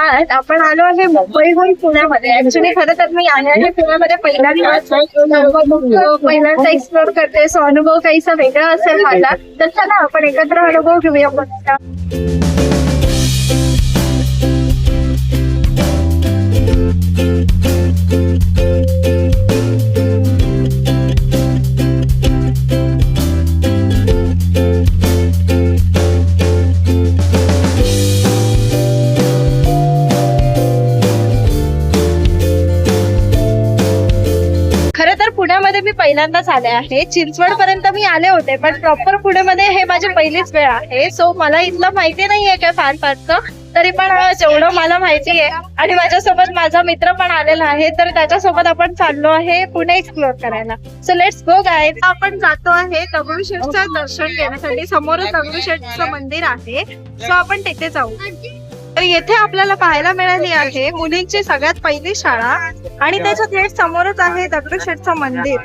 आज आपण आलो आहे मुंबईहून पुण्यामध्ये. ऍक्च्युली खरं तर मी आले आहे पुण्यामध्ये पहिल्यांदा एक्सप्लोर करते, सो अनुभव काहीसा वेगळा असेल माझा. तर चला आपण एकत्र अनुभव घेऊया पुण्याचा. पुण्यामध्ये मी पहिल्यांदाच आले आहे. चिंचवड पर्यंत मी आले होते, पण प्रॉपर पुण्यामध्ये हे माझी पहिलीच वेळ आहे. सो मला इथलं माहिती नाहीये काय फार फारचं, तरी पण जेवढं मला माहिती आहे आणि माझ्यासोबत माझा मित्र पण आलेला आहे, तर त्याच्यासोबत आपण चाललो आहे पुणे एक्सप्लोर करायला. So let's go guys. आपण जातो आहे दगडूशेठचं दर्शन घेण्यासाठी. समोरच दगडूशेठचं मंदिर आहे, सो आपण तिथे जाऊ. तर येथे आपल्याला पाहायला मिळाली आहे मुलींची सगळ्यात पहिली शाळा आणि त्याच्या थेट समोरच आहे दगडूशेठचं मंदिर.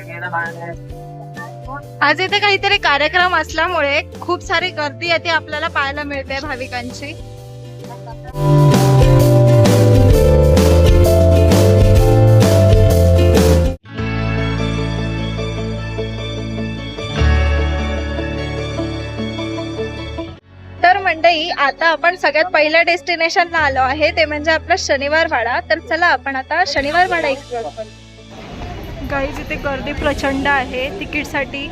आज इथे काहीतरी कार्यक्रम असल्यामुळे खूप सारी गर्दी येथे आपल्याला पाहायला मिळते भाविकांची. तर मंडळी, आता आपण सगळ्यात पहिल्या डेस्टिनेशनला आलो आहे, ते म्हणजे आपला शनिवार वाडा. तर चला आपण आता शनिवार वाडा एक्सप्लोर करू. गाईज इथे गर्दी प्रचंड आहे तिकीटसाठी.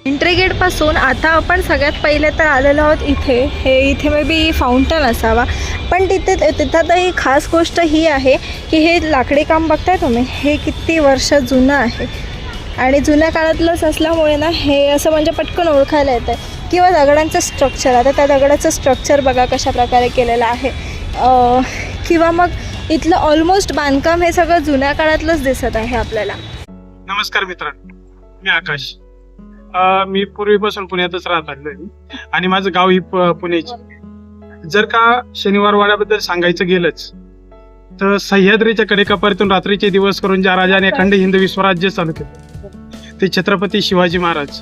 एंट्री गेट पासून आता आपण सगळ्यात पहिले तर आलेलो आहोत इथे मे बी फाउंटन असावा, पण तिथं खास गोष्ट ही आहे की हे लाकडी काम बघताय तुम्ही, हे किती वर्ष जुनं आहे आणि जुन्या काळातलंच असल्यामुळे ना हे असं म्हणजे पटकन ओळखायला येतं. किंवा दगडांचं स्ट्रक्चर, आता त्या दगडाचं स्ट्रक्चर बघा कशा प्रकारे केलेलं आहे. किंवा मग इथलं ऑलमोस्ट बांधकाम हे सगळं जुन्या काळातलंच दिसत आहे आपल्याला. नमस्कार मित्रांनो, मी आकाश. मी पूर्वीपासून पुण्यातच राहत आलोय आणि माझं गाव ही पुण्याची. जर का शनिवार वाड्याबद्दल सांगायचं गेलंच तर सह्याद्रीच्या कडेकपारीतून रात्रीचे दिवस करून ज्या राजाने अखंड हिंदवी स्वराज्य चालू केलं ते छत्रपती शिवाजी महाराज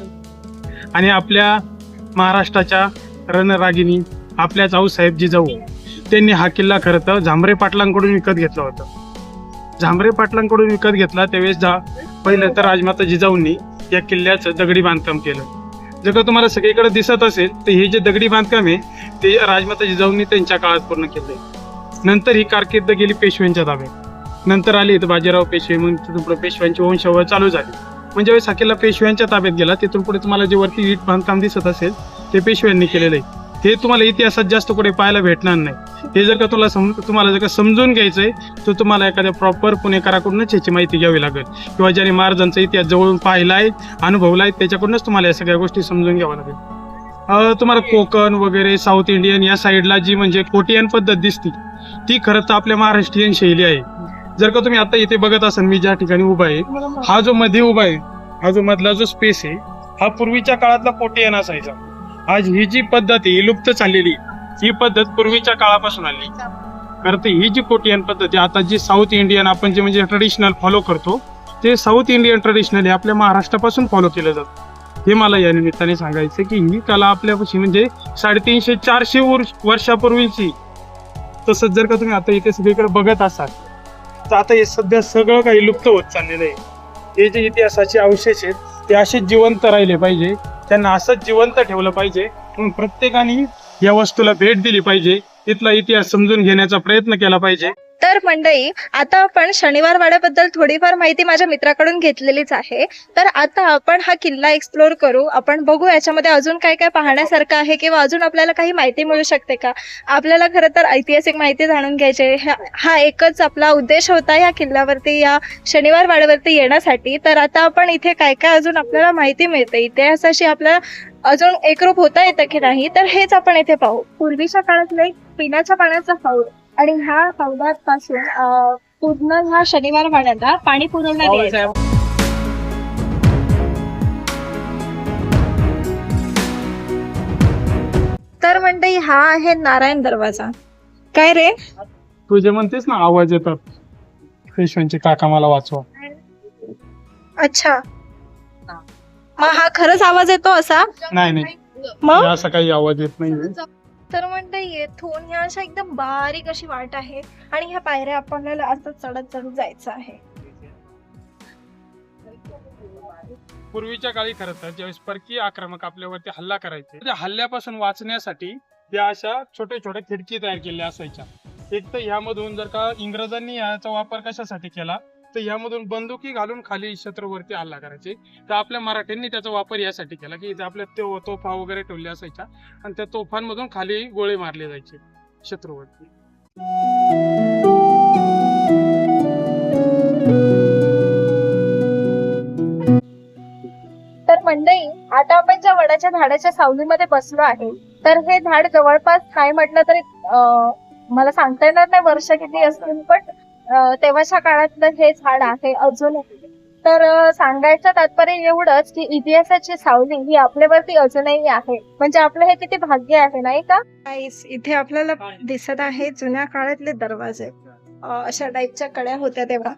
आणि आपल्या महाराष्ट्राच्या रणरागिणी आपल्या जाऊसाहेब जिजाऊ त्यांनी हा किल्ला खरं तर झांबरे पाटलांकडून विकत घेतला होता. झांबरे पाटलांकडून विकत घेतला त्यावेळेस पहिलं तर राजमाता जिजाऊंनी या किल्ल्याचं दगडी बांधकाम केलं. जर का तुम्हाला सगळीकडे दिसत असेल तर हे जे दगडी बांधकाम आहे ते राजमाता जिजाऊंनी त्यांच्या काळात पूर्ण केलंय. नंतर ही कारकीर्द गेली पेशव्यांच्या ताब्यात. नंतर आली तर बाजीराव पेशवे, मग पेशव्यांची वंशावळ चालू झाली. म्हणजे हा किल्ला पेशव्यांच्या ताब्यात गेला. तिथून पुढे तुम्हाला जे वरती वीट बांधकाम दिसत असेल ते पेशव्यांनी केलेलं आहे. हे तुम्हाला इतिहासात जास्त कुठे पाहायला भेटणार नाही. हे जर का तुम्हाला जर का समजून घ्यायचंय तर तुम्हाला एखाद्या प्रॉपर पुणेकराकडूनच ह्याची माहिती घ्यावी लागेल, किंवा ज्याने महाराजांचा इतिहास जवळून पाहिलाय, अनुभवलाय, त्याच्याकडूनच तुम्हाला या सगळ्या गोष्टी समजून घ्याव्या लागेल. तुम्हाला कोकण वगैरे साऊथ इंडियन या साईडला जी म्हणजे कोटियन पद्धत दिसती ती खरं तर आपल्या महाराष्ट्रीयन शैली आहे. जर का तुम्ही आता इथे बघत असाल, मी ज्या ठिकाणी उभा आहे, हा जो मध्ये उभा आहे, हा जो मधला जो स्पेस आहे, हा पूर्वीच्या काळातला कोटियन असायचा. आज ही जी पद्धत आहे ही लुप्त चाललेली. ही पद्धत पूर्वीच्या काळापासून आली. खरं तर ही जी कोटियन पद्धत आहे, आता जी साऊथ इंडियन आपण जे म्हणजे ट्रेडिशनल फॉलो करतो ते साऊथ इंडियन ट्रेडिशनल हे आपल्या महाराष्ट्रापासून फॉलो केलं जातं. हे मला या निमित्ताने सांगायचं की ही कला आपल्यापाशी म्हणजे 350-400 वर्षापूर्वीची. तसंच जर का तुम्ही आता इथे सगळीकडे बघत असाल तर आता हे सध्या सगळं काही लुप्त होत चाललेलं आहे. हे जे इतिहासाचे अवशेष आहेत ते असेच जिवंत राहिले पाहिजे, त्यांना असंच जिवंत ठेवलं पाहिजे. प्रत्येकाने या वस्तूला भेट दिली पाहिजे, तिथला इतिहास समजून घेण्याचा प्रयत्न केला पाहिजे. तर मंडळी, आता आपण शनिवार वाड्याबद्दल थोडीफार माहिती माझ्या मित्राकडून घेतलेलीच आहे. तर आता आपण हा किल्ला एक्सप्लोर करू. आपण बघू याच्यामध्ये अजून काय काय पाहण्यासारखं आहे किंवा अजून आपल्याला काही माहिती मिळू शकते का. आपल्याला खरं तर ऐतिहासिक माहिती जाणून घ्यायची, हा एकच आपला उद्देश होता या किल्ल्यावरती, या शनिवार वाड्यावरती येण्यासाठी. तर आता आपण इथे काय काय अजून आपल्याला माहिती मिळते, इतिहासाशी आपल्याला अजून एकरूप होता येतं की नाही, तर हेच आपण इथे पाहू. पूर्वीच्या काळातलं एक पिण्याच्या पाण्याचा हौद आणि ह्या हौदापासून पूर्ण ह्या शनिवार वाड्याला पाणी पुरवण्यात यायचं. तर मंडळी, हा आहे नारायण दरवाजा. काय रे तू जे म्हणतेस ना आवाज येतात पेशव्यांचे, काका मला वाचवा. अच्छा, मग हा खरंच आवाज येतो असा? नाही, मग असा काही आवाज येत नाही. तर मंडळी येथून ह्या अशा एकदम बारीक अशी वाट आहे आणि ह्या पायऱ्या आपल्याला असं चढत चढत जायचं आहे. पूर्वीच्या काळी खरं तर ज्यावेळेस परकीय आक्रमक आपल्यावरती हल्ला करायचे, त्या हल्ल्यापासून वाचण्यासाठी या अशा छोट्या छोट्या खिडकी तयार केल्या असायच्या. एक तर ह्यामधून जर का इंग्रजांनी याचा वापर कशासाठी केला तर ह्यामधून बंदुकी घालून खाली शत्रूवरती हल्ला करायचे. तर आपल्या मराठ्यांनी त्याचा वापर यासाठी केला की इथे आपल्या तोफा वगैरे ठेवल्या असायच्या आणि त्या तोफांमधून खाली गोळे मारले जायचे शत्रूवरती. तर मंडळी आता आपण ज्या वडाच्या झाडाच्या सावलीमध्ये बसलो आहे, तर हे झाड जवळपास काय म्हटलं तरी मला सांगता येणार नाही वर्ष किती असतील, पण तेव्हाच्या काळातलं हे झाड आहे अजूनही. तर सांगायचं तात्पर्य एवढंच की इतिहासाची सावली ही आपल्यावरती अजूनही आहे. म्हणजे आपलं हे किती भाग्य आहे नाही का. इथे आपल्याला दिसत आहे जुन्या काळातले दरवाजे, अशा टाईपच्या कड्या होत्या तेव्हा,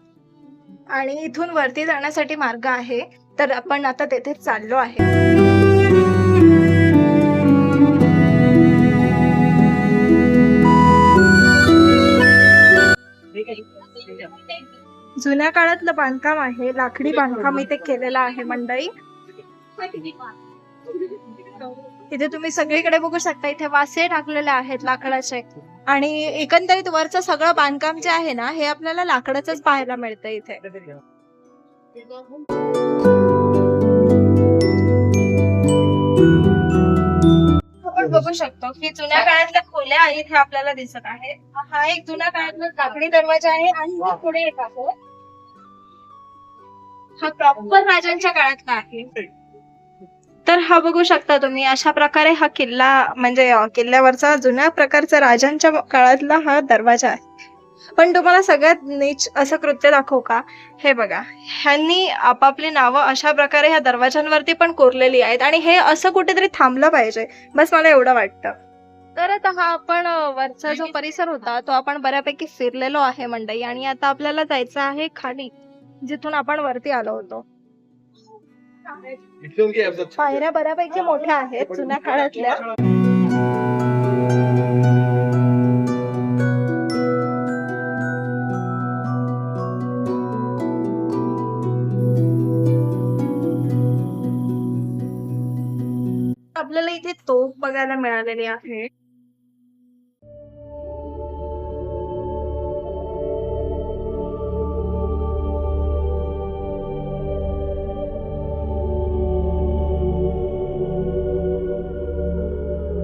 आणि इथून वरती जाण्यासाठी मार्ग आहे. तर आपण आता तेथे चाललो आहे. जुन्या काळातलं बांधकाम आहे, लाकडी बांधकाम इथे केलेलं आहे मंडळी. इथे तुम्ही सगळीकडे बघू शकता, इथे वासे टाकलेले आहेत लाकडाचे, आणि एकंदरीत वरचं सगळं बांधकाम जे आहे ना हे आपल्याला लाकडाचंच पाहायला मिळतं इथे. आपण बघू शकतो की जुन्या काळातल्या खोल्या इथे आपल्याला दिसत आहे. हा एक जुन्या काळातला लाकडी दरवाजा आहे आणि पुढे एक आहे, हा प्रॉपर राजांच्या काळातला आहे. तर हा बघू शकता तुम्ही, अशा प्रकारे हा किल्ला म्हणजे किल्ल्यावरचा जुन्या प्रकारचा राजांच्या काळातला हा दरवाजा आहे. पण तुम्हाला सगळ्यात नीच असं कृत्य दाखवू का, हे बघा, ह्यांनी आपापली नावं अशा प्रकारे ह्या दरवाजांवरती पण कोरलेली आहेत, आणि हे असं कुठेतरी थांबलं पाहिजे, बस मला एवढं वाटतं. तर आता हा आपण वरचा जो परिसर होता तो आपण बऱ्यापैकी फिरलेलो आहे मंडळी, आणि आता आपल्याला जायचं आहे खाली, जिथून आपण वरती आलो होतो. पायऱ्या बऱ्यापैकी मोठ्या आहेत जुन्या काळातल्या. आपल्याला इथे तोफ बघायला मिळालेली आहे.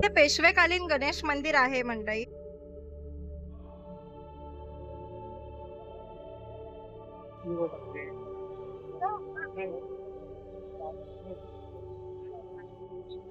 हे पेशवेकालीन गणेश मंदिर आहे मंडळी.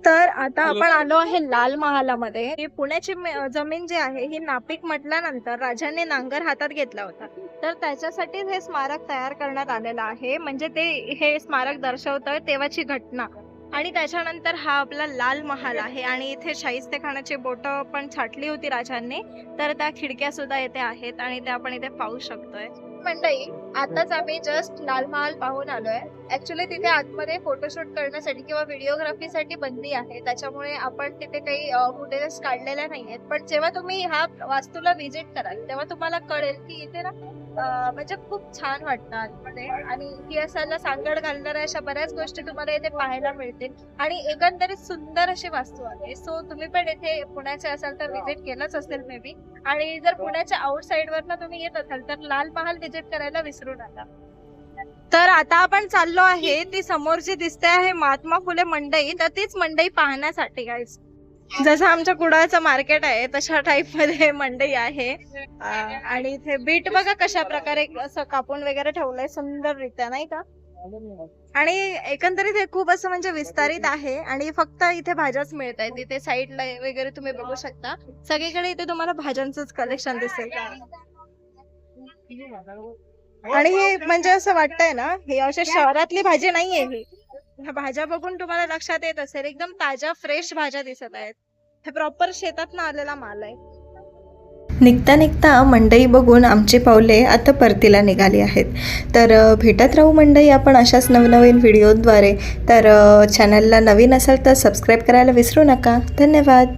तर आता आपण आलो आहे लाल महालामध्ये. ही पुण्याची जमीन जी आहे ही नापीक म्हटल्यानंतर राजांनी नांगर हातात घेतला होता, तर त्याच्यासाठी हे स्मारक तयार करण्यात आलेलं आहे. म्हणजे ते हे स्मारक दर्शवतं तेव्हाची घटना. आणि त्याच्यानंतर हा आपला लाल महाल आहे, आणि इथे शाहिस्तेखानाची बोटं पण छाटली होती राजांनी, तर त्या खिडक्या सुद्धा इथे आहेत आणि त्या आपण इथे पाहू शकतोय. मंडळी आताच आम्ही जस्ट लाल महाल पाहून आलोय. ऍक्च्युली तिथे आतमध्ये फोटोशूट करण्यासाठी किंवा व्हिडिओग्राफीसाठी बंदी आहे, त्याच्यामुळे आपण तिथे काही फुटेजेस काढलेल्या नाहीयेत. पण जेव्हा तुम्ही ह्या वास्तूला व्हिजिट कराल तेव्हा तुम्हाला कळेल की इथे ना म्हणजे खूप छान वाटतं आतमध्ये, आणि इतिहासाला सांगड घालणाऱ्या अशा बऱ्याच गोष्टी तुम्हाला इथे पाहायला मिळतील, आणि एकंदरीत सुंदर अशी वास्तू आहे. सो तुम्ही पण इथे पुण्याचे असाल तर व्हिजिट केलंच असेल मे बी, आणि जर पुण्याच्या आउटसाइड वरनं तुम्ही येत असाल तर लाल महाल व्हिजिट करायला विसरू नका. तर आता आपण चाललो आहे, ती समोर जी दिसते आहे महात्मा फुले मंडई, तर तीच मंडई पाहण्यासाठी गाईस. जसं आमच्या कुडाळचं मार्केट आहे तशा टाइप मध्ये मंडई आहे. आणि इथे बीट बघा कशा प्रकारे असं कापून वगैरे ठेवलंय सुंदररित्या नाही का. आणि एकंदरीत हे खूप असं म्हणजे विस्तारित आहे, आणि फक्त इथे भाज्याच मिळत आहेत. इथे साईडला वगैरे तुम्ही बघू शकता, सगळीकडे इथे तुम्हाला भाज्यांचंच कलेक्शन दिसेल. आणि हे म्हणजे असं वाटतंय ना, हे अशा शहरातली भाजी नाहीये. ही ह्या भाज्या बघून तुम्हाला लक्षात येत असेल, एकदम ताज्या फ्रेश भाज्या दिसत आहेत. हे प्रॉपर शेतातनं आलेला माल आहे. निघता निघता मंडई बघून आमची पावले आता परतीला निघाली आहेत. तर भेटत राहू मंडई आपण अशाच नवनवीन व्हिडिओद्वारे. तर चॅनलला नवीन असाल तर सबस्क्राईब करायला विसरू नका. धन्यवाद.